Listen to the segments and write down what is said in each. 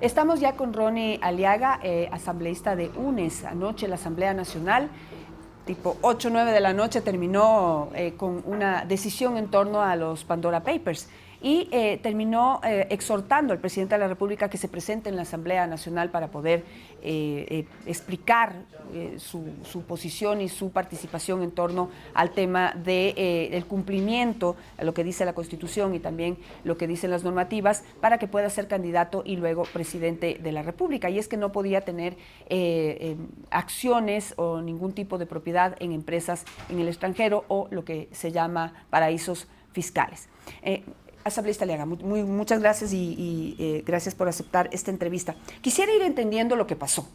Estamos ya con Ronnie Aliaga, asambleísta de UNES. Anoche la Asamblea Nacional, tipo 8 o 9 de la noche, terminó con una decisión en torno a los Pandora Papers y terminó exhortando al presidente de la República que se presente en la Asamblea Nacional para poder explicar su posición y su participación en torno al tema del cumplimiento, a lo que dice la Constitución y también lo que dicen las normativas, para que pueda ser candidato y luego presidente de la República. Y es que no podía tener acciones o ningún tipo de propiedad en empresas en el extranjero o lo que se llama paraísos fiscales. Asambleísta Aliaga, muchas gracias y gracias por aceptar esta entrevista. Quisiera ir entendiendo lo que pasó.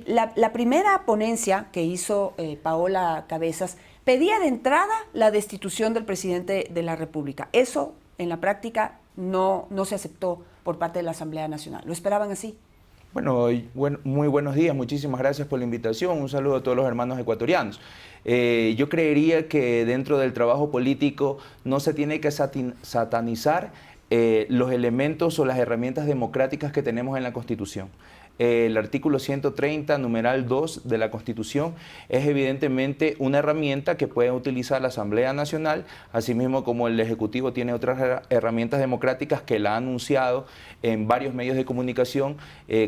La primera ponencia que hizo Paola Cabezas pedía de entrada la destitución del presidente de la República. Eso, en la práctica, no se aceptó por parte de la Asamblea Nacional. ¿Lo esperaban así? Bueno, muy buenos días, muchísimas gracias por la invitación, un saludo a todos los hermanos ecuatorianos. Yo creería que dentro del trabajo político no se tiene que satanizar los elementos o las herramientas democráticas que tenemos en la Constitución. El artículo 130, numeral 2 de la Constitución es evidentemente una herramienta que puede utilizar la Asamblea Nacional, asimismo como el Ejecutivo tiene otras herramientas democráticas que la ha anunciado en varios medios de comunicación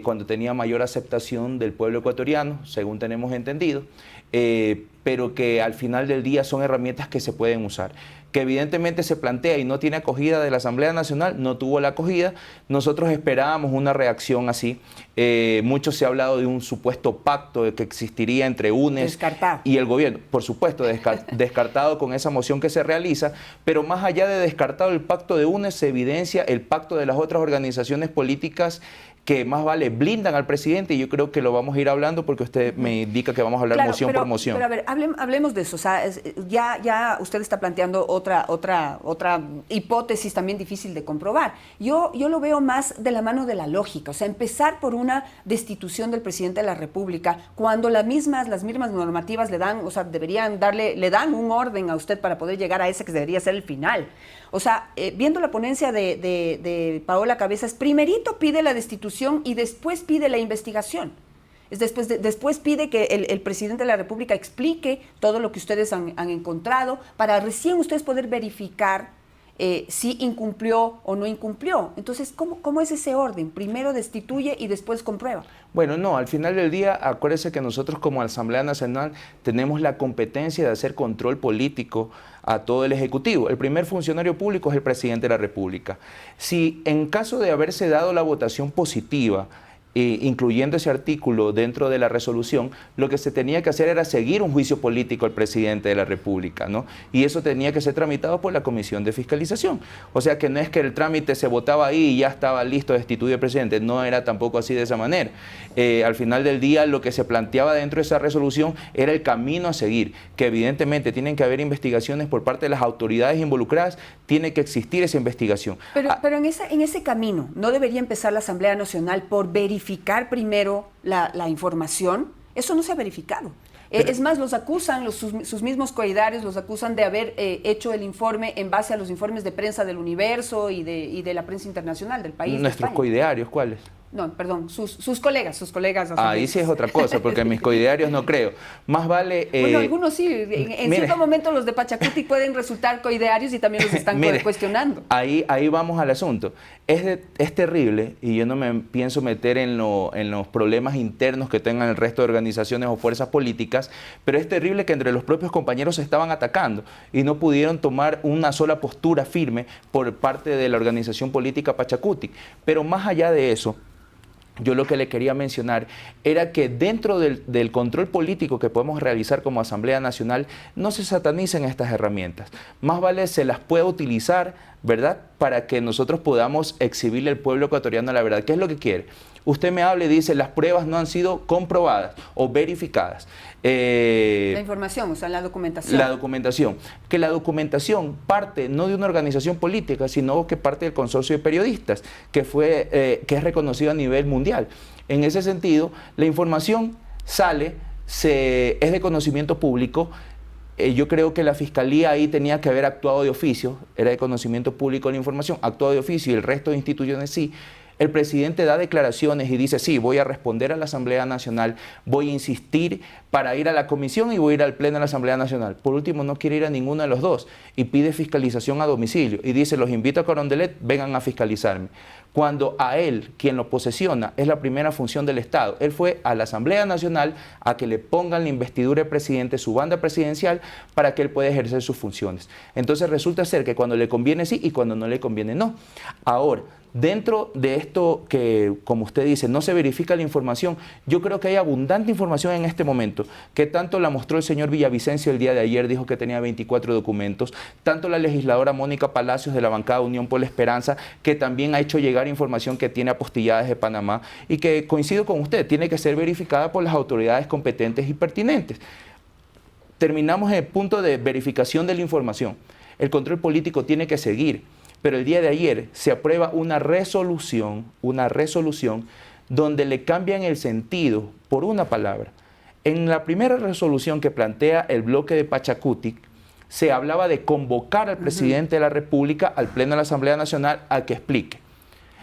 cuando tenía mayor aceptación del pueblo ecuatoriano, según tenemos entendido, pero que al final del día son herramientas que se pueden usar. Que evidentemente se plantea y no tiene acogida de la Asamblea Nacional, no tuvo la acogida. Nosotros esperábamos una reacción así. Mucho se ha hablado de un supuesto pacto que existiría entre UNES y el gobierno. Por supuesto, descartado con esa moción que se realiza, pero más allá de descartado el pacto de UNES, se evidencia el pacto de las otras organizaciones políticas que más vale blindan al presidente, y yo creo que lo vamos a ir hablando porque usted me indica que vamos a hablar moción por moción. Pero a ver, hablemos de eso. O sea, ya usted está planteando otra hipótesis también difícil de comprobar. Yo lo veo más de la mano de la lógica. O sea, empezar por una destitución del presidente de la República cuando las mismas normativas le dan, o sea, le dan un orden a usted para poder llegar a ese que debería ser el final. O sea, viendo la ponencia de Paola Cabezas, primerito pide la destitución y después pide la investigación. Después pide que el presidente de la República explique todo lo que ustedes han encontrado para recién ustedes poder verificar si incumplió o no incumplió. Entonces, ¿cómo es ese orden? Primero destituye y después comprueba. Bueno, no, al final del día, acuérdese que nosotros como Asamblea Nacional tenemos la competencia de hacer control político a todo el Ejecutivo. El primer funcionario público es el presidente de la República. Si en caso de haberse dado la votación positiva, incluyendo ese artículo dentro de la resolución, lo que se tenía que hacer era seguir un juicio político al presidente de la República, ¿no? Y eso tenía que ser tramitado por la Comisión de Fiscalización. O sea que no es que el trámite se votaba ahí y ya estaba listo de destituir al presidente, no era tampoco así de esa manera. Al final del día lo que se planteaba dentro de esa resolución era el camino a seguir, que evidentemente tienen que haber investigaciones por parte de las autoridades involucradas, tiene que existir esa investigación. Pero en ese camino, ¿no debería empezar la Asamblea Nacional por verificar primero la información? Eso no se ha verificado. Es más, los acusan, sus mismos coidarios los acusan de haber hecho el informe en base a los informes de prensa del Universo y de la prensa internacional del país. ¿Nuestros coidarios cuáles? No, perdón, sus colegas. Ahí sí es otra cosa, porque en mis coidearios no creo. Más vale... bueno, algunos sí. En cierto momento los de Pachacuti pueden resultar coidearios y también los están cuestionando. Ahí vamos al asunto. Es terrible, y yo no me pienso meter en los problemas internos que tengan el resto de organizaciones o fuerzas políticas, pero es terrible que entre los propios compañeros se estaban atacando y no pudieron tomar una sola postura firme por parte de la organización política Pachacuti. Pero más allá de eso, yo lo que le quería mencionar era que dentro del control político que podemos realizar como Asamblea Nacional no se satanicen estas herramientas. Más vale se las pueda utilizar, ¿verdad?, para que nosotros podamos exhibirle al pueblo ecuatoriano la verdad. ¿Qué es lo que quiere? Usted me habla y dice las pruebas no han sido comprobadas o verificadas. La información, o sea, la documentación. La documentación. Que la documentación parte no de una organización política, sino que parte del consorcio de periodistas, que es reconocido a nivel mundial. En ese sentido, la información sale, es de conocimiento público. Yo creo que la Fiscalía ahí tenía que haber actuado de oficio, era de conocimiento público la información, actuado de oficio, y el resto de instituciones sí. El presidente da declaraciones y dice, sí, voy a responder a la Asamblea Nacional, voy a insistir para ir a la comisión y voy a ir al pleno de la Asamblea Nacional. Por último, no quiere ir a ninguno de los dos y pide fiscalización a domicilio y dice, los invito a Carondelet, vengan a fiscalizarme. Cuando a él, quien lo posesiona, es la primera función del Estado. Él fue a la Asamblea Nacional a que le pongan la investidura de presidente, su banda presidencial, para que él pueda ejercer sus funciones. Entonces resulta ser que cuando le conviene sí y cuando no le conviene no. Ahora, dentro de esto que, como usted dice, no se verifica la información, yo creo que hay abundante información en este momento, que tanto la mostró el señor Villavicencio el día de ayer, dijo que tenía 24 documentos, tanto la legisladora Mónica Palacios de la bancada Unión por la Esperanza, que también ha hecho llegar información que tiene apostilladas de Panamá y que, coincido con usted, tiene que ser verificada por las autoridades competentes y pertinentes. Terminamos en el punto de verificación de la información. El control político tiene que seguir. Pero el día de ayer se aprueba una resolución donde le cambian el sentido por una palabra. En la primera resolución que plantea el bloque de Pachacutic, se hablaba de convocar al presidente de la República al Pleno de la Asamblea Nacional a que explique.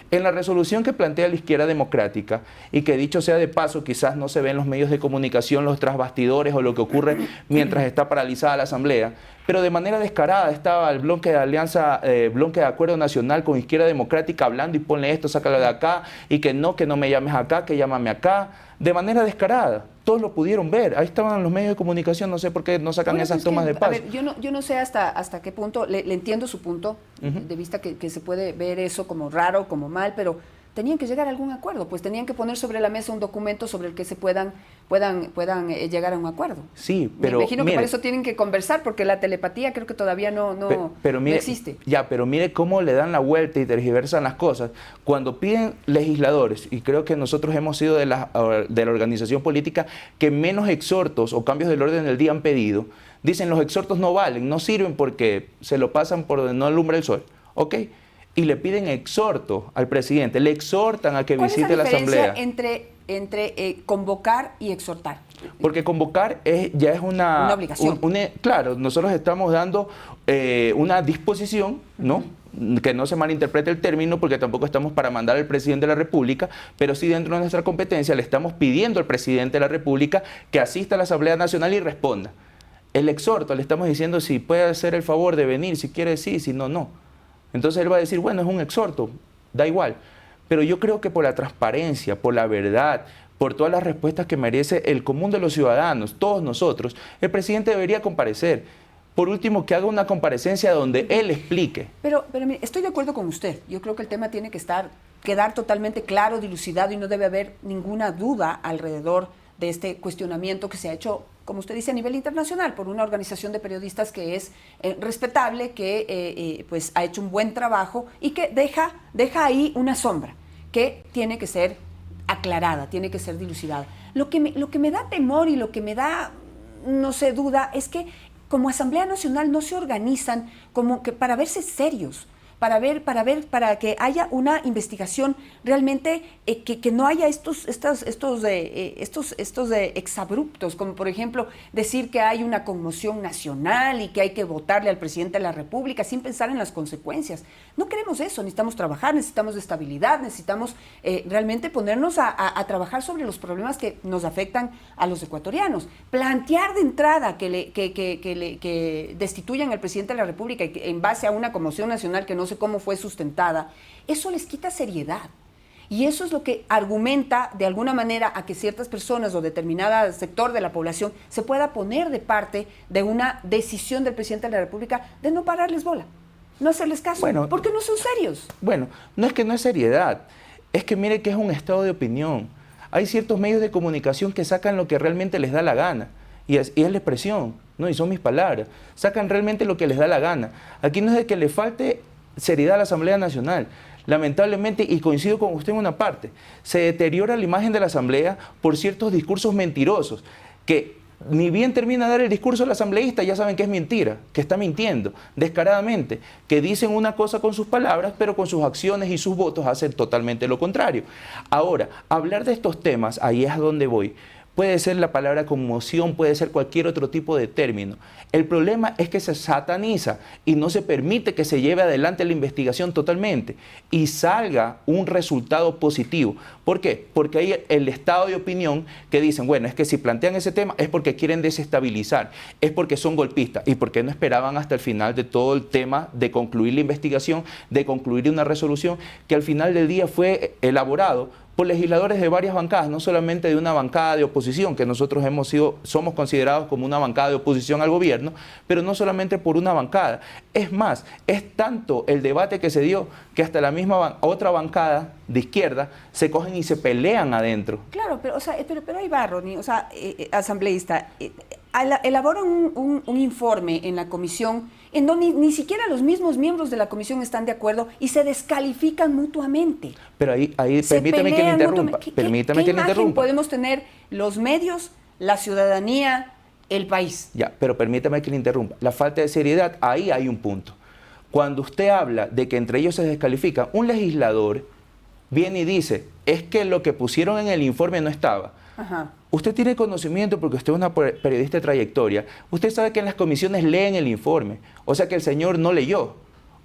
En la resolución que plantea la izquierda democrática, y que dicho sea de paso, quizás no se ven los medios de comunicación, los trasbastidores o lo que ocurre mientras está paralizada la Asamblea, pero de manera descarada estaba el bloque de alianza, bloque de acuerdo nacional con izquierda democrática hablando y ponle esto, sácalo de acá, y que no me llames acá, que llámame acá, de manera descarada. Todos lo pudieron ver, ahí estaban los medios de comunicación, no sé por qué no sacan esas tomas de paso. A ver, yo no sé hasta qué punto, le entiendo su punto de vista que se puede ver eso como raro, como mal, pero tenían que llegar a algún acuerdo, pues tenían que poner sobre la mesa un documento sobre el que se puedan llegar a un acuerdo. Sí, pero me imagino que por eso tienen que conversar, porque la telepatía creo que todavía no existe. Ya, pero mire cómo le dan la vuelta y tergiversan las cosas. Cuando piden legisladores, y creo que nosotros hemos sido de la organización política que menos exhortos o cambios del orden del día han pedido, dicen los exhortos no valen, no sirven porque se lo pasan por donde no alumbra el sol. ¿Ok? Y le piden exhorto al presidente, le exhortan a que visite la Asamblea. ¿Cuál es la diferencia entre convocar y exhortar? Porque convocar ya es una obligación. Claro, nosotros estamos dando una disposición, ¿no? Que no se malinterprete el término, porque tampoco estamos para mandar al presidente de la República, pero sí dentro de nuestra competencia le estamos pidiendo al presidente de la República que asista a la Asamblea Nacional y responda. El exhorto, le estamos diciendo si puede hacer el favor de venir, si quiere sí, si no, no. Entonces él va a decir, bueno, es un exhorto, da igual. Pero yo creo que por la transparencia, por la verdad, por todas las respuestas que merece el común de los ciudadanos, todos nosotros, el presidente debería comparecer. Por último, que haga una comparecencia donde él explique. Pero mire, estoy de acuerdo con usted. Yo creo que el tema tiene que quedar totalmente claro, dilucidado, y no debe haber ninguna duda alrededor de este cuestionamiento que se ha hecho, como usted dice, a nivel internacional, por una organización de periodistas que es respetable, que pues ha hecho un buen trabajo y que deja ahí una sombra que tiene que ser aclarada, tiene que ser dilucidada. Lo que me da temor y lo que me da, no sé, duda, es que como Asamblea Nacional no se organizan como que para verse serios, para que haya una investigación realmente que no haya estos exabruptos, como por ejemplo decir que hay una conmoción nacional y que hay que votarle al presidente de la República sin pensar en las consecuencias. No queremos eso, necesitamos trabajar, necesitamos estabilidad, necesitamos realmente ponernos a trabajar sobre los problemas que nos afectan a los ecuatorianos. Plantear de entrada que destituyan al presidente de la República y en base a una conmoción nacional que no sé cómo fue sustentada, eso les quita seriedad. Y eso es lo que argumenta de alguna manera a que ciertas personas o determinado sector de la población se pueda poner de parte de una decisión del presidente de la República de no pararles bola, no hacerles caso, porque no son serios. Bueno, no es que no es seriedad, es que mire que es un estado de opinión. Hay ciertos medios de comunicación que sacan lo que realmente les da la gana. Y es la expresión, ¿no? Y son mis palabras. Sacan realmente lo que les da la gana. Aquí no es de que le falte seriedad a la Asamblea Nacional. Lamentablemente, y coincido con usted en una parte, se deteriora la imagen de la Asamblea por ciertos discursos mentirosos, que ni bien termina de dar el discurso el asambleísta, ya saben que es mentira, que está mintiendo descaradamente, que dicen una cosa con sus palabras, pero con sus acciones y sus votos hacen totalmente lo contrario. Ahora, hablar de estos temas, ahí es a donde voy, puede ser la palabra conmoción, puede ser cualquier otro tipo de término. El problema es que se sataniza y no se permite que se lleve adelante la investigación totalmente y salga un resultado positivo. ¿Por qué? Porque hay el estado de opinión que dicen, bueno, es que si plantean ese tema es porque quieren desestabilizar, es porque son golpistas y porque no esperaban hasta el final de todo el tema de concluir la investigación, de concluir una resolución que al final del día fue elaborado por legisladores de varias bancadas, no solamente de una bancada de oposición, que nosotros somos considerados como una bancada de oposición al gobierno, pero no solamente por una bancada. Es más, es tanto el debate que se dio que hasta la misma otra bancada de izquierda se cogen y se pelean adentro. Claro, pero, o sea, pero ahí va, Ronnie, o sea, asambleísta, elaboran un informe en la comisión en donde ni siquiera los mismos miembros de la comisión están de acuerdo y se descalifican mutuamente. Pero ahí permítame que le interrumpa. Permítame que le interrumpa. Podemos tener los medios, la ciudadanía, el país. Ya, pero permítame que le interrumpa. La falta de seriedad, ahí hay un punto. Cuando usted habla de que entre ellos se descalifican, un legislador viene y dice, es que lo que pusieron en el informe no estaba. Ajá. Usted tiene conocimiento porque usted es una periodista de trayectoria. Usted sabe que en las comisiones leen el informe. O sea que el señor no leyó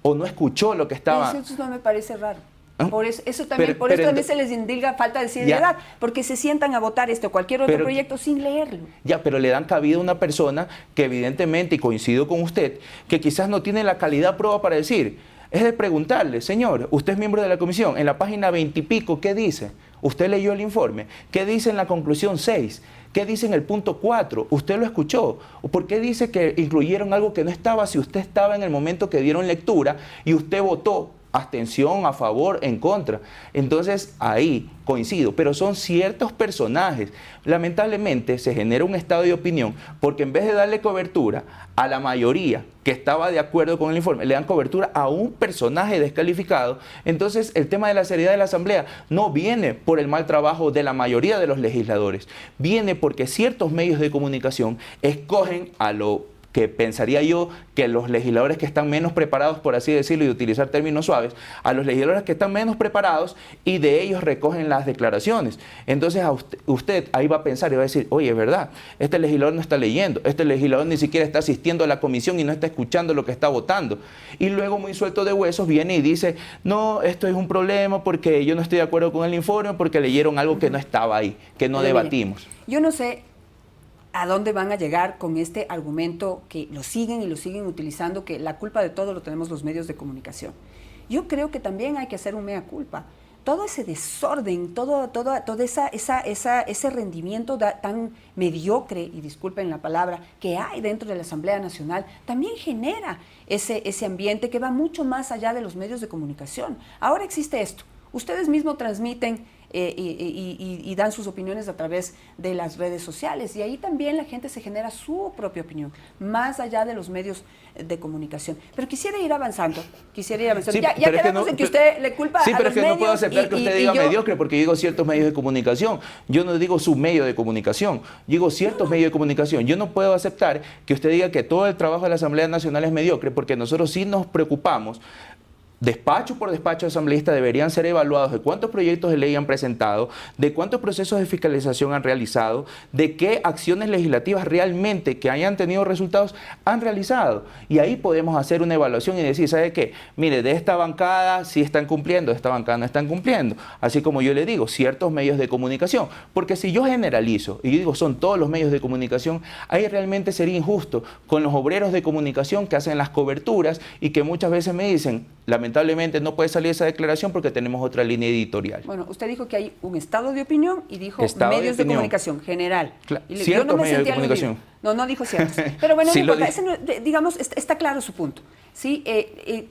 o no escuchó lo que estaba. Eso no me parece raro. ¿Ah? Por eso también se les indica falta de seriedad, porque se sientan a votar este o cualquier otro proyecto sin leerlo. Ya, pero le dan cabida a una persona que evidentemente, y coincido con usted, que quizás no tiene la calidad prueba para decir. Es de preguntarle, señor, usted es miembro de la comisión, en la página 20 y pico, ¿qué dice? ¿Usted leyó el informe? ¿Qué dice en la conclusión 6? ¿Qué dice en el punto 4? ¿Usted lo escuchó? ¿O por qué dice que incluyeron algo que no estaba si usted estaba en el momento que dieron lectura y usted votó abstención, a favor, en contra? Entonces ahí coincido, pero son ciertos personajes. Lamentablemente se genera un estado de opinión porque en vez de darle cobertura a la mayoría que estaba de acuerdo con el informe, le dan cobertura a un personaje descalificado. Entonces el tema de la seriedad de la Asamblea no viene por el mal trabajo de la mayoría de los legisladores, viene porque ciertos medios de comunicación escogen a lo que pensaría yo que los legisladores que están menos preparados, por así decirlo, y utilizar términos suaves, a los legisladores que están menos preparados y de ellos recogen las declaraciones. Entonces usted ahí va a pensar y va a decir, oye, es verdad, este legislador no está leyendo, este legislador ni siquiera está asistiendo a la comisión y no está escuchando lo que está votando. Y luego muy suelto de huesos viene y dice, no, esto es un problema porque yo no estoy de acuerdo con el informe porque leyeron algo que no estaba ahí, que no debatimos. Yo no sé a dónde van a llegar con este argumento que lo siguen utilizando, que la culpa de todo lo tenemos los medios de comunicación. Yo creo que también hay que hacer un mea culpa. Todo ese desorden, todo ese rendimiento tan mediocre, y disculpen la palabra, que hay dentro de la Asamblea Nacional, también genera ese ambiente que va mucho más allá de los medios de comunicación. Ahora existe esto. Ustedes mismos transmiten y dan sus opiniones a través de las redes sociales y ahí también la gente se genera su propia opinión, más allá de los medios de comunicación. Pero quisiera ir avanzando. Sí, ya quedamos en que usted le culpa a los medios. Sí, pero es que no puedo aceptar que usted diga mediocre porque yo digo ciertos medios de comunicación. Yo no digo su medio de comunicación, digo ciertos medios de comunicación. Yo no puedo aceptar que usted diga que todo el trabajo de la Asamblea Nacional es mediocre porque nosotros sí nos preocupamos. Despacho por despacho asambleísta deberían ser evaluados de cuántos proyectos de ley han presentado, de cuántos procesos de fiscalización han realizado, de qué acciones legislativas realmente que hayan tenido resultados han realizado. Y ahí podemos hacer una evaluación y decir, ¿sabe qué? Mire, de esta bancada sí están cumpliendo, de esta bancada no están cumpliendo. Así como yo le digo, ciertos medios de comunicación. Porque si yo generalizo y yo digo son todos los medios de comunicación, ahí realmente sería injusto con los obreros de comunicación que hacen las coberturas y que muchas veces me dicen, lamentablemente no puede salir esa declaración porque tenemos otra línea editorial. Bueno, usted dijo que hay un estado de opinión y dijo medios de comunicación, general. Ciertos medios de comunicación. No dijo ciertos. Pero bueno, sí, no importa, digamos, está claro su punto. ¿Sí?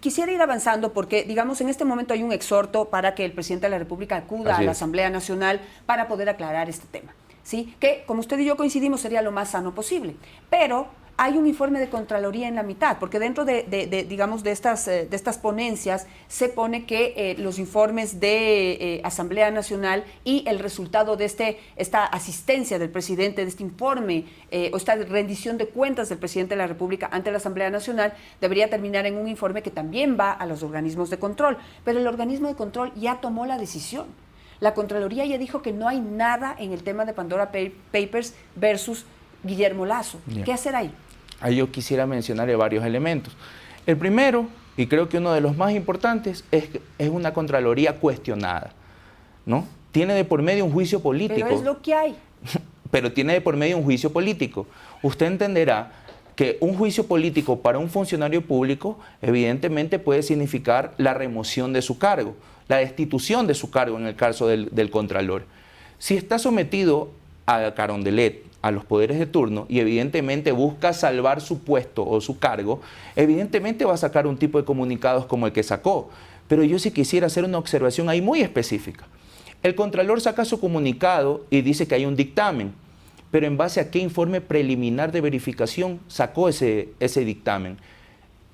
Quisiera ir avanzando porque, digamos, en este momento hay un exhorto para que el presidente de la República acuda a la Asamblea Nacional para poder aclarar este tema. ¿Sí? Que, como usted y yo coincidimos, sería lo más sano posible. Pero hay un informe de Contraloría en la mitad, porque dentro digamos, de estas ponencias se pone que los informes de Asamblea Nacional y el resultado de esta asistencia del presidente, de este informe o esta rendición de cuentas del presidente de la República ante la Asamblea Nacional debería terminar en un informe que también va a los organismos de control. Pero el organismo de control ya tomó la decisión. La Contraloría ya dijo que no hay nada en el tema de Pandora Papers versus Guillermo Lasso. ¿Qué hacer ahí? Ahí yo quisiera mencionar varios elementos. El primero, y creo que uno de los más importantes, es una Contraloría cuestionada, ¿no? Tiene de por medio un juicio político. Pero es lo que hay. Pero tiene de por medio un juicio político. Usted entenderá que un juicio político para un funcionario público evidentemente puede significar la remoción de su cargo, la destitución de su cargo en el caso del Contralor. Si está sometido a Carondelet, a los poderes de turno, y evidentemente busca salvar su puesto o su cargo, evidentemente va a sacar un tipo de comunicados como el que sacó. Pero yo sí quisiera hacer una observación ahí muy específica. El Contralor saca su comunicado y dice que hay un dictamen, pero ¿en base a qué informe preliminar de verificación sacó ese dictamen?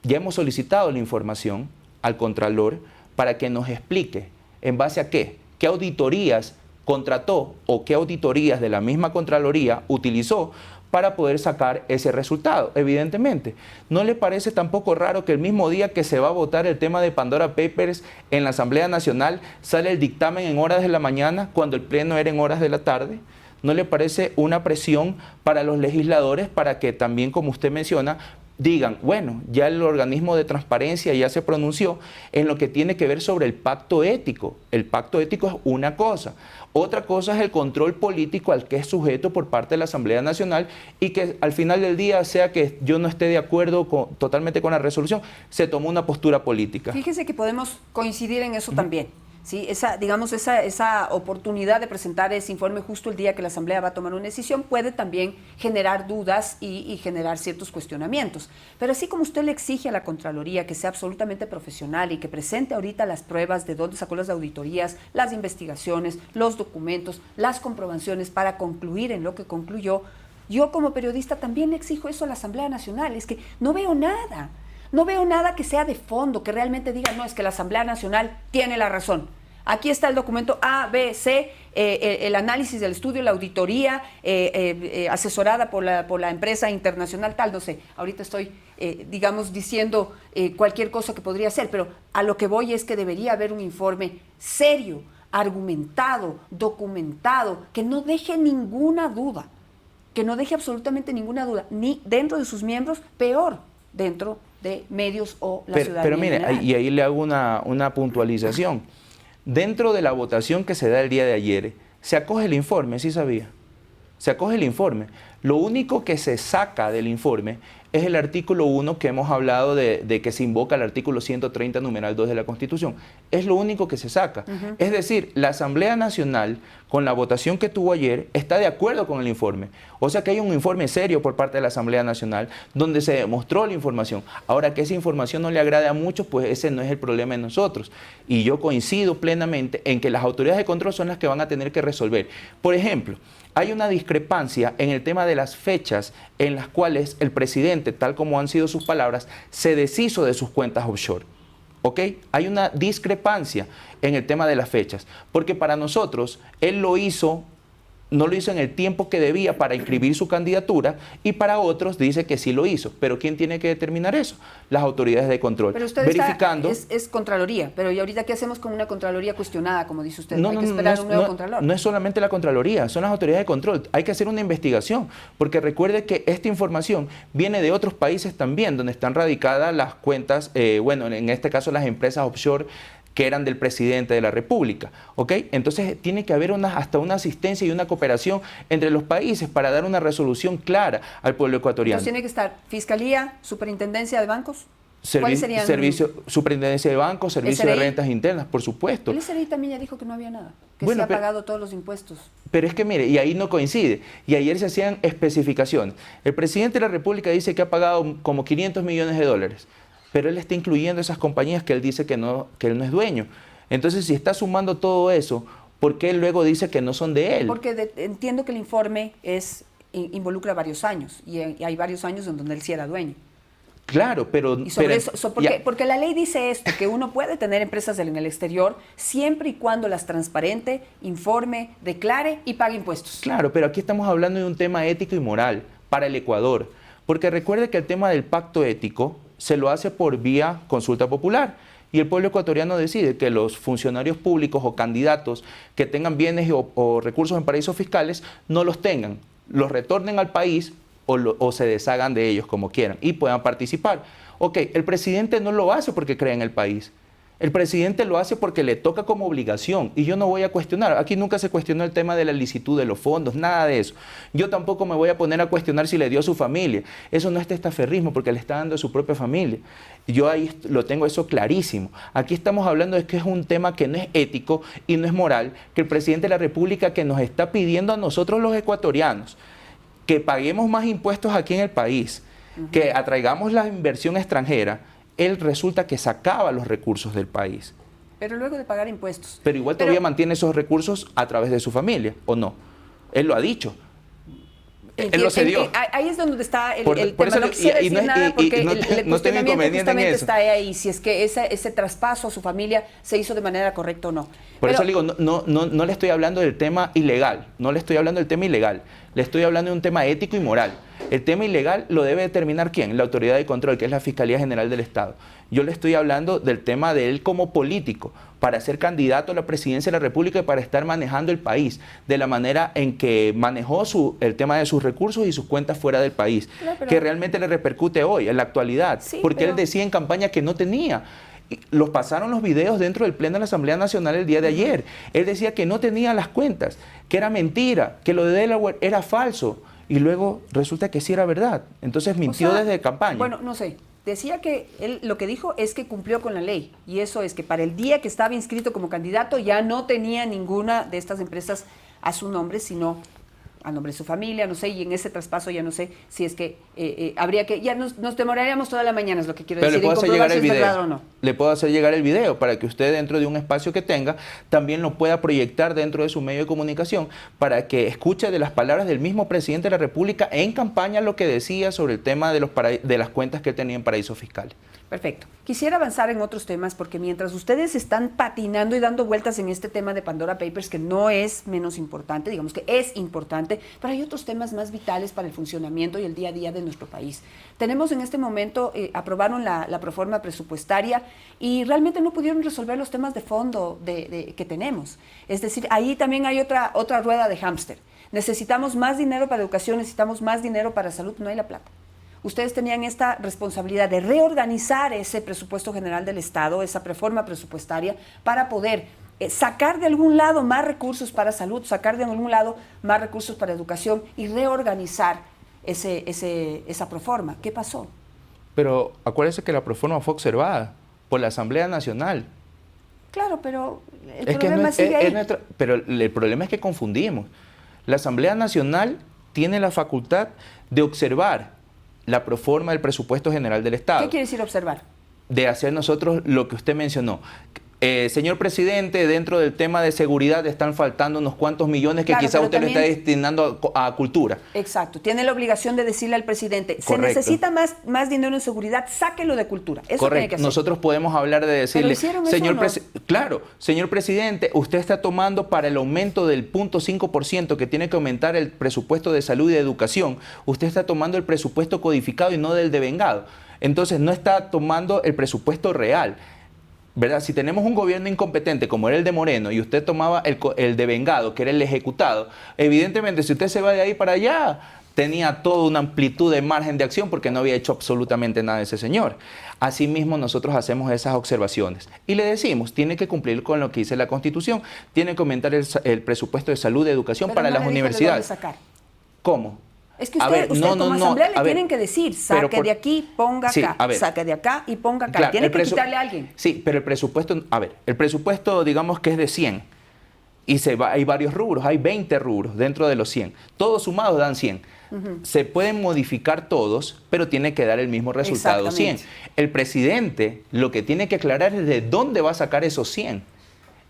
Ya hemos solicitado la información al Contralor para que nos explique en base a qué auditorías contrató o qué auditorías de la misma Contraloría utilizó para poder sacar ese resultado. Evidentemente, ¿no le parece tampoco raro que el mismo día que se va a votar el tema de Pandora Papers en la Asamblea Nacional sale el dictamen en horas de la mañana cuando el pleno era en horas de la tarde? ¿No le parece una presión para los legisladores para que también, como usted menciona, digan, bueno, ya el organismo de transparencia ya se pronunció en lo que tiene que ver sobre el pacto ético? El pacto ético es una cosa. Otra cosa es el control político al que es sujeto por parte de la Asamblea Nacional y que al final del día, sea que yo no esté de acuerdo totalmente con la resolución, se tomó una postura política. Fíjese que podemos coincidir en eso también. ¿Sí? Esa oportunidad de presentar ese informe justo el día que la Asamblea va a tomar una decisión puede también generar dudas y generar ciertos cuestionamientos. Pero así como usted le exige a la Contraloría que sea absolutamente profesional y que presente ahorita las pruebas de dónde sacó las auditorías, las investigaciones, los documentos, las comprobaciones para concluir en lo que concluyó, yo como periodista también le exijo eso a la Asamblea Nacional. Es que no veo nada. No veo nada que sea de fondo, que realmente diga, no, es que la Asamblea Nacional tiene la razón. Aquí está el documento A, B, C, el análisis del estudio, la auditoría, asesorada por la empresa internacional, tal, no sé. Ahorita estoy, diciendo cualquier cosa que podría ser, pero a lo que voy es que debería haber un informe serio, argumentado, documentado, que no deje ninguna duda, que no deje absolutamente ninguna duda, ni dentro de sus miembros, peor, dentro de medios o la ciudadanía. Pero mire, y ahí le hago una puntualización. Dentro de la votación que se da el día de ayer, se acoge el informe, ¿sí sabía? Se acoge el informe. Lo único que se saca del informe es el artículo 1 que hemos hablado de que se invoca el artículo 130, numeral 2 de la Constitución. Es lo único que se saca. Es decir, la Asamblea Nacional, con la votación que tuvo ayer, está de acuerdo con el informe. O sea que hay un informe serio por parte de la Asamblea Nacional donde se demostró la información. Ahora, que esa información no le agrade a muchos, pues ese no es el problema de nosotros. Y yo coincido plenamente en que las autoridades de control son las que van a tener que resolver. Por ejemplo, hay una discrepancia en el tema de las fechas en las cuales el presidente, tal como han sido sus palabras, se deshizo de sus cuentas offshore. ¿Ok? Hay una discrepancia en el tema de las fechas, porque para nosotros él no lo hizo en el tiempo que debía para inscribir su candidatura, y para otros dice que sí lo hizo. Pero ¿quién tiene que determinar eso? Las autoridades de control. Pero usted verificando. Es Contraloría, pero ¿y ahorita qué hacemos con una Contraloría cuestionada, como dice usted? Hay que esperar un nuevo Contralor. No es solamente la Contraloría, son las autoridades de control. Hay que hacer una investigación, porque recuerde que esta información viene de otros países también, donde están radicadas las cuentas, en este caso las empresas offshore que eran del presidente de la República, ¿ok? Entonces tiene que haber hasta una asistencia y una cooperación entre los países para dar una resolución clara al pueblo ecuatoriano. Entonces tiene que estar Fiscalía, Superintendencia de Bancos. ¿Cuáles serían? Superintendencia de Bancos, Servicio de Rentas Internas, por supuesto. El SRI también ya dijo que no había nada, que se ha pagado todos los impuestos. Pero es que mire, y ahí no coincide, y ayer se hacían especificaciones. El presidente de la República dice que ha pagado como 500 millones de dólares. Pero él está incluyendo esas compañías que él dice que él no es dueño. Entonces, si está sumando todo eso, ¿por qué él luego dice que no son de él? Porque entiendo que el informe involucra varios años, y hay varios años en donde él sí era dueño. Claro, pero... Y porque la ley dice esto, que uno puede tener empresas en el exterior siempre y cuando las transparente, informe, declare y pague impuestos. Claro, pero aquí estamos hablando de un tema ético y moral para el Ecuador. Porque recuerde que el tema del pacto ético se lo hace por vía consulta popular. y el pueblo ecuatoriano decide que los funcionarios públicos o candidatos que tengan bienes o recursos en paraísos fiscales no los tengan, los retornen al país o se deshagan de ellos como quieran y puedan participar. Ok, el presidente no lo hace porque cree en el país. El presidente lo hace porque le toca como obligación y yo no voy a cuestionar. Aquí nunca se cuestionó el tema de la licitud de los fondos, nada de eso. Yo tampoco me voy a poner a cuestionar si le dio a su familia. Eso no es testaferrismo porque le está dando a su propia familia. Yo ahí lo tengo eso clarísimo. Aquí estamos hablando de que es un tema que no es ético y no es moral, que el presidente de la República que nos está pidiendo a nosotros los ecuatorianos que paguemos más impuestos aquí en el país, que atraigamos la inversión extranjera, él resulta que sacaba los recursos del país. Pero luego de pagar impuestos. Pero igual todavía mantiene esos recursos a través de su familia, ¿o no? Él lo ha dicho. Él lo cedió. Ahí es donde está el por tema. Eso, no quisiera decir nada porque el no tengo inconveniente justamente en eso. está ahí, si es que ese traspaso a su familia se hizo de manera correcta o no. Por eso le digo, no le estoy hablando del tema ilegal, no le estoy hablando del tema ilegal, le estoy hablando de un tema ético y moral. El tema ilegal lo debe determinar ¿quién? La autoridad de control, que es la Fiscalía General del Estado. Yo le estoy hablando del tema de él como político, para ser candidato a la presidencia de la República y para estar manejando el país de la manera en que manejó el tema de sus recursos y sus cuentas fuera del país, que realmente le repercute hoy, en la actualidad, sí, porque él decía en campaña que no tenía. Los pasaron los videos dentro del Pleno de la Asamblea Nacional el día de ayer. Él decía que no tenía las cuentas, que era mentira, que lo de Delaware era falso. Y luego resulta que sí era verdad. Entonces mintió desde campaña. Bueno, no sé. Decía que él lo que dijo es que cumplió con la ley. Y eso es que para el día que estaba inscrito como candidato ya no tenía ninguna de estas empresas a su nombre, sino a nombre de su familia, no sé, y en ese traspaso ya no sé si es que habría que, ya nos demoraríamos toda la mañana, es lo que quiero decir, le puedo hacer llegar el video, o no. Le puedo hacer llegar el video para que usted dentro de un espacio que tenga también lo pueda proyectar dentro de su medio de comunicación para que escuche de las palabras del mismo presidente de la República en campaña lo que decía sobre el tema de las cuentas que él tenía en paraísos fiscales. Perfecto. Quisiera avanzar en otros temas porque mientras ustedes están patinando y dando vueltas en este tema de Pandora Papers, que no es menos importante, digamos que es importante, pero hay otros temas más vitales para el funcionamiento y el día a día de nuestro país. Tenemos en este momento, aprobaron la proforma presupuestaria y realmente no pudieron resolver los temas de fondo que tenemos. Es decir, ahí también hay otra rueda de hámster. Necesitamos más dinero para educación, necesitamos más dinero para salud, no hay la plata. Ustedes tenían esta responsabilidad de reorganizar ese presupuesto general del Estado, esa reforma presupuestaria, para poder sacar de algún lado más recursos para salud, sacar de algún lado más recursos para educación y reorganizar esa proforma. ¿Qué pasó? Pero acuérdese que la proforma fue observada por la Asamblea Nacional. Claro, pero el problema sigue ahí. Pero el problema es que confundimos. La Asamblea Nacional tiene la facultad de observar la proforma del presupuesto general del Estado. ¿Qué quiere decir observar? De hacer nosotros lo que usted mencionó. Señor presidente, dentro del tema de seguridad están faltando unos cuantos millones que quizá usted también lo está destinando a cultura. Exacto. Tiene la obligación de decirle al presidente, correcto, se necesita más dinero en seguridad, sáquelo de cultura. Eso correcto. Tiene que hacer. Nosotros podemos hablar de decirle, señor claro, señor presidente, usted está tomando para el aumento del 0.5% que tiene que aumentar el presupuesto de salud y de educación, usted está tomando el presupuesto codificado y no del devengado. Entonces no está tomando el presupuesto real. ¿Verdad? Si tenemos un gobierno incompetente como era el de Moreno y usted tomaba el devengado, que era el ejecutado, evidentemente si usted se va de ahí para allá, tenía toda una amplitud de margen de acción porque no había hecho absolutamente nada ese señor. Asimismo, nosotros hacemos esas observaciones y le decimos, tiene que cumplir con lo que dice la Constitución, tiene que aumentar el presupuesto de salud y educación para las universidades. ¿Cómo? Es que usted como asamblea le tienen que decir, saque de aquí, ponga acá, saque de acá y ponga acá. Claro, tiene que quitarle a alguien. Sí, pero el presupuesto, el presupuesto digamos que es de 100 y hay varios rubros, hay 20 rubros dentro de los 100. Todos sumados dan 100. Se pueden modificar todos, pero tiene que dar el mismo resultado 100. El presidente lo que tiene que aclarar es de dónde va a sacar esos 100.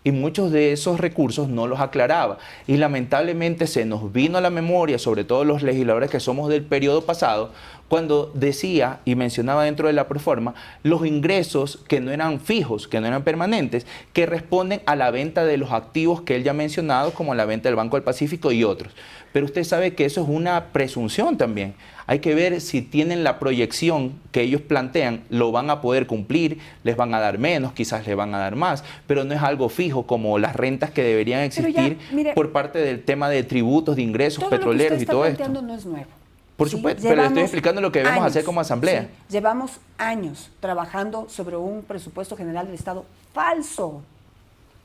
Y muchos de esos recursos no los aclaraba. Y lamentablemente se nos vino a la memoria, sobre todo los legisladores que somos del periodo pasado, cuando decía y mencionaba dentro de la proforma los ingresos que no eran fijos, que no eran permanentes, que responden a la venta de los activos que él ya ha mencionado, como la venta del Banco del Pacífico y otros. Pero usted sabe que eso es una presunción también. Hay que ver si tienen la proyección que ellos plantean, lo van a poder cumplir, les van a dar menos, quizás les van a dar más, pero no es algo fijo como las rentas que deberían existir mire, por parte del tema de tributos, de ingresos petroleros y todo esto. No es nuevo. Por supuesto, pero le estoy explicando lo que debemos hacer como asamblea. Sí, llevamos años trabajando sobre un presupuesto general del Estado falso.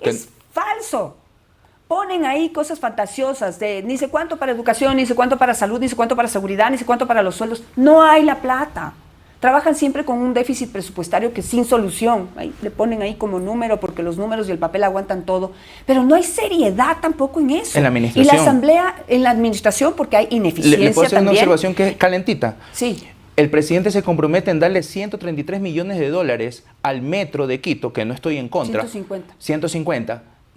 Es falso. Ponen ahí cosas fantasiosas de ni sé cuánto para educación, ni sé cuánto para salud, ni sé cuánto para seguridad, ni sé cuánto para los sueldos. No hay la plata. Trabajan siempre con un déficit presupuestario que es sin solución. Ahí le ponen ahí como número porque los números y el papel aguantan todo. Pero no hay seriedad tampoco en eso. En la administración. Y la asamblea, en la administración, porque hay ineficiencia ¿Le puedo hacer también? una observación que es calentita? Sí. El presidente se compromete en darle 133 millones de dólares al metro de Quito, que no estoy en contra.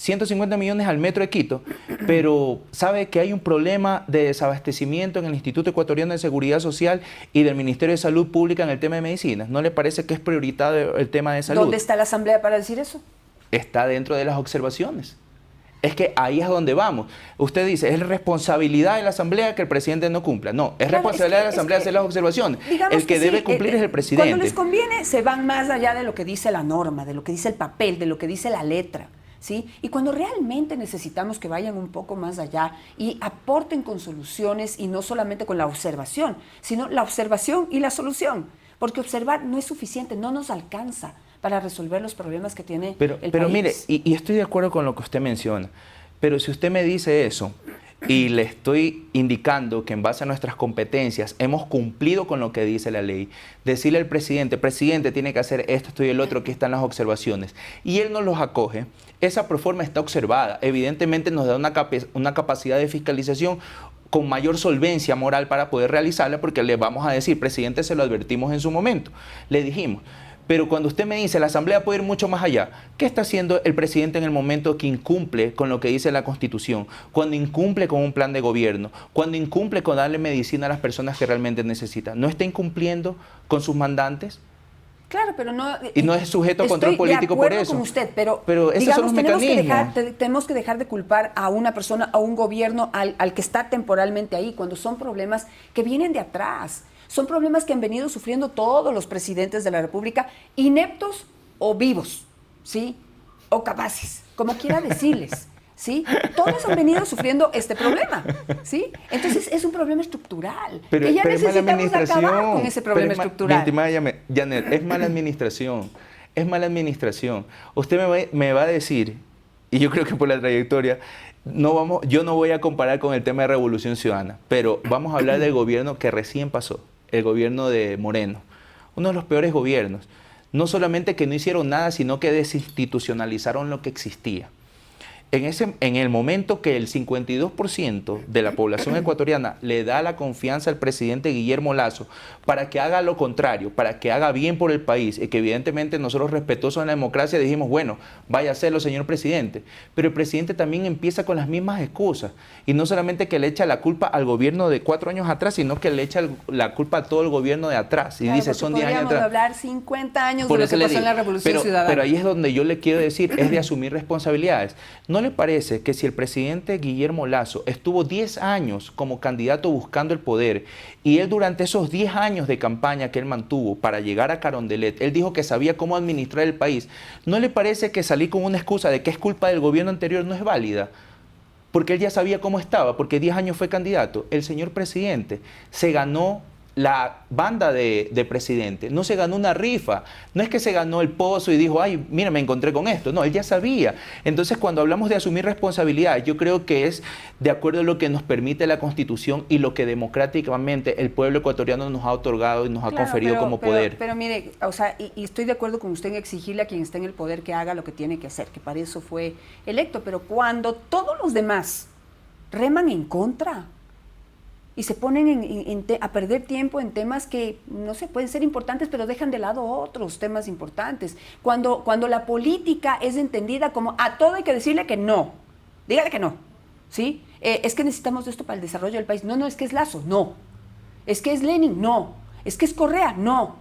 150 millones al metro de Quito, pero sabe que hay un problema de desabastecimiento en el Instituto Ecuatoriano de Seguridad Social y del Ministerio de Salud Pública en el tema de medicinas. ¿No le parece que es prioritario el tema de salud? ¿Dónde está la asamblea para decir eso? Está dentro de las observaciones. Es que ahí es donde vamos. Usted dice, es responsabilidad de la asamblea que el presidente no cumpla. No, es responsabilidad de la asamblea hacer las observaciones. El que debe cumplir es el presidente. Cuando les conviene, se van más allá de lo que dice la norma, de lo que dice el papel, de lo que dice la letra. ¿Sí? Y cuando realmente necesitamos que vayan un poco más allá y aporten con soluciones y no solamente con la observación, sino la observación y la solución. Porque observar no es suficiente, no nos alcanza para resolver los problemas que tiene el país. Pero mire, y estoy de acuerdo con lo que usted menciona, pero si usted me dice eso y le estoy indicando que en base a nuestras competencias hemos cumplido con lo que dice la ley, decirle al presidente, tiene que hacer esto y el otro, aquí están las observaciones, y él no los acoge, esa proforma está observada, evidentemente nos da una capacidad de fiscalización con mayor solvencia moral para poder realizarla, porque le vamos a decir, presidente, se lo advertimos en su momento, le dijimos. Pero cuando usted me dice la asamblea puede ir mucho más allá, ¿qué está haciendo el presidente en el momento que incumple con lo que dice la Constitución? Cuando incumple con un plan de gobierno, cuando incumple con darle medicina a las personas que realmente necesitan. ¿No está incumpliendo con sus mandantes? Claro, pero no... Y no es sujeto a control político por eso. Estoy de acuerdo con usted, pero esos son los mecanismos. Tenemos que dejar de culpar a una persona, a un gobierno, al que está temporalmente ahí, cuando son problemas que vienen de atrás. Son problemas que han venido sufriendo todos los presidentes de la República, ineptos o vivos, ¿sí? O capaces, como quiera decirles, ¿sí? Todos han venido sufriendo este problema, ¿sí? Entonces es un problema estructural. Pero ya necesitamos acabar con ese problema estructural. Mi estimada Janet, es mala administración. Es mala administración. Usted me va a decir, y yo creo que por la trayectoria, yo no voy a comparar con el tema de Revolución Ciudadana, pero vamos a hablar del gobierno que recién pasó. El gobierno de Moreno, uno de los peores gobiernos, no solamente que no hicieron nada, sino que desinstitucionalizaron lo que existía. En el momento que el 52% de la población ecuatoriana le da la confianza al presidente Guillermo Lasso para que haga lo contrario, para que haga bien por el país, y que evidentemente nosotros respetuosos en la democracia dijimos, bueno, vaya a hacerlo, señor presidente, pero el presidente también empieza con las mismas excusas, y no solamente que le echa la culpa al gobierno de 4 años atrás, sino que le echa la culpa a todo el gobierno de atrás, y claro, dice, son 10 años atrás. Podríamos hablar 50 años de lo que pasó en la Revolución Ciudadana. Pero ahí es donde yo le quiero decir, es de asumir responsabilidades. ¿No le parece que si el presidente Guillermo Lasso estuvo 10 años como candidato buscando el poder, y él durante esos 10 años de campaña que él mantuvo para llegar a Carondelet, él dijo que sabía cómo administrar el país, ¿no le parece que salir con una excusa de que es culpa del gobierno anterior no es válida? Porque él ya sabía cómo estaba, porque 10 años fue candidato. El señor presidente se ganó la banda de presidente, no se ganó una rifa, no es que se ganó el pozo y dijo, ay, mira, me encontré con esto, no, él ya sabía. Entonces, cuando hablamos de asumir responsabilidades, yo creo que es de acuerdo a lo que nos permite la Constitución y lo que democráticamente el pueblo ecuatoriano nos ha otorgado y nos ha conferido como poder. Pero mire, o sea, y estoy de acuerdo con usted en exigirle a quien está en el poder que haga lo que tiene que hacer, que para eso fue electo, pero cuando todos los demás reman en contra y se ponen a perder tiempo en temas que, no sé, pueden ser importantes, pero dejan de lado otros temas importantes. Cuando la política es entendida como a todo hay que decirle que no, dígale que no, ¿sí? Es que necesitamos esto para el desarrollo del país. No, es que es Lasso, no. Es que es Lenin, no. Es que es Correa, no.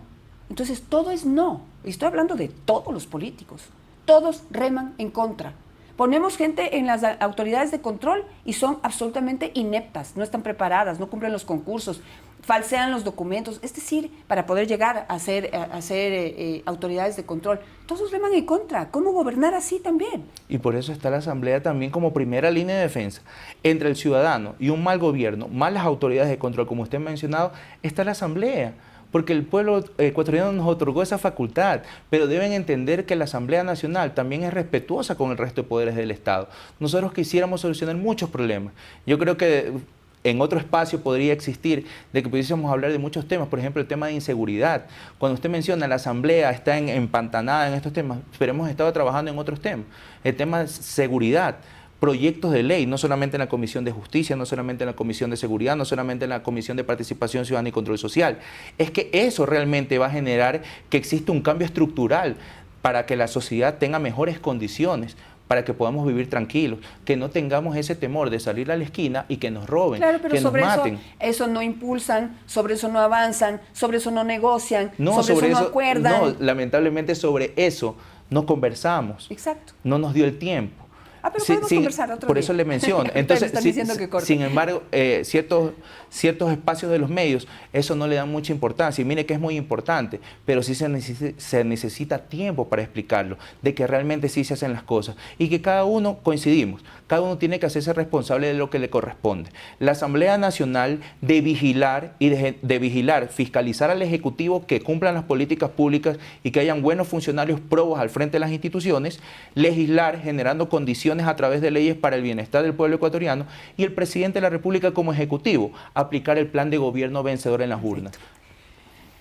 Entonces todo es no. Y estoy hablando de todos los políticos. Todos reman en contra. Ponemos gente en las autoridades de control y son absolutamente ineptas, no están preparadas, no cumplen los concursos, falsean los documentos. Es decir, para poder llegar a ser autoridades de control, todos reman en contra. ¿Cómo gobernar así también? Y por eso está la Asamblea también como primera línea de defensa. Entre el ciudadano y un mal gobierno, malas autoridades de control, como usted ha mencionado, está la Asamblea. Porque el pueblo ecuatoriano nos otorgó esa facultad, pero deben entender que la Asamblea Nacional también es respetuosa con el resto de poderes del Estado. Nosotros quisiéramos solucionar muchos problemas. Yo creo que en otro espacio podría existir de que pudiésemos hablar de muchos temas, por ejemplo, el tema de inseguridad. Cuando usted menciona la Asamblea está empantanada en estos temas, pero hemos estado trabajando en otros temas. El tema de seguridad. Proyectos de ley, no solamente en la Comisión de Justicia, no solamente en la Comisión de Seguridad, no solamente en la Comisión de Participación Ciudadana y Control Social. Es que eso realmente va a generar que exista un cambio estructural para que la sociedad tenga mejores condiciones, para que podamos vivir tranquilos, que no tengamos ese temor de salir a la esquina y que nos roben, claro, pero que nos sobre maten. eso no impulsan, sobre eso no avanzan, sobre eso no negocian, No, sobre eso no acuerdan. No, lamentablemente sobre eso no conversamos. Exacto. No nos dio el tiempo. Pero podemos conversar otro por día. eso le menciono. Entonces, sin embargo, ciertos espacios de los medios, eso no le dan mucha importancia. Y mire que es muy importante, pero sí se necesita tiempo para explicarlo, de que realmente sí se hacen las cosas. Y que cada uno, coincidimos, cada uno tiene que hacerse responsable de lo que le corresponde. La Asamblea Nacional de vigilar y de vigilar, fiscalizar al Ejecutivo que cumplan las políticas públicas y que hayan buenos funcionarios probos al frente de las instituciones, legislar generando condiciones a través de leyes para el bienestar del pueblo ecuatoriano, y el presidente de la República como ejecutivo aplicar el plan de gobierno vencedor en las urnas.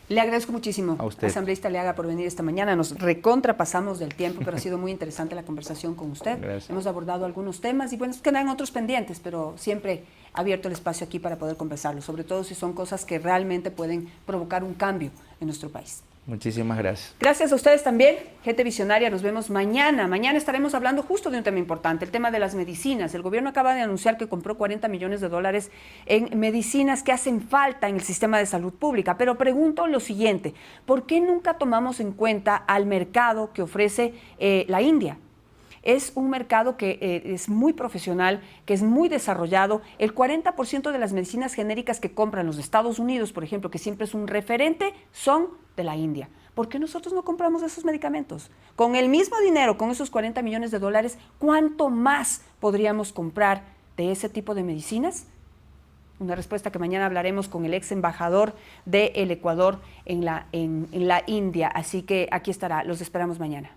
Le agradezco muchísimo, a usted, asambleísta Aliaga, por venir esta mañana. Nos recontrapasamos del tiempo, pero ha sido muy interesante la conversación con usted. Gracias. Hemos abordado algunos temas y bueno, quedan otros pendientes, pero siempre abierto el espacio aquí para poder conversarlo, sobre todo si son cosas que realmente pueden provocar un cambio en nuestro país. Muchísimas gracias. Gracias a ustedes también, gente visionaria. Nos vemos mañana. Mañana estaremos hablando justo de un tema importante, el tema de las medicinas. El gobierno acaba de anunciar que compró $40 millones en medicinas que hacen falta en el sistema de salud pública. Pero pregunto lo siguiente, ¿por qué nunca tomamos en cuenta al mercado que ofrece la India? Es un mercado que es muy profesional, que es muy desarrollado. El 40% de las medicinas genéricas que compran los Estados Unidos, por ejemplo, que siempre es un referente, son de la India. ¿Por qué nosotros no compramos esos medicamentos? Con el mismo dinero, con esos $40 millones, ¿cuánto más podríamos comprar de ese tipo de medicinas? Una respuesta que mañana hablaremos con el ex embajador del Ecuador en la India. Así que aquí estará. Los esperamos mañana.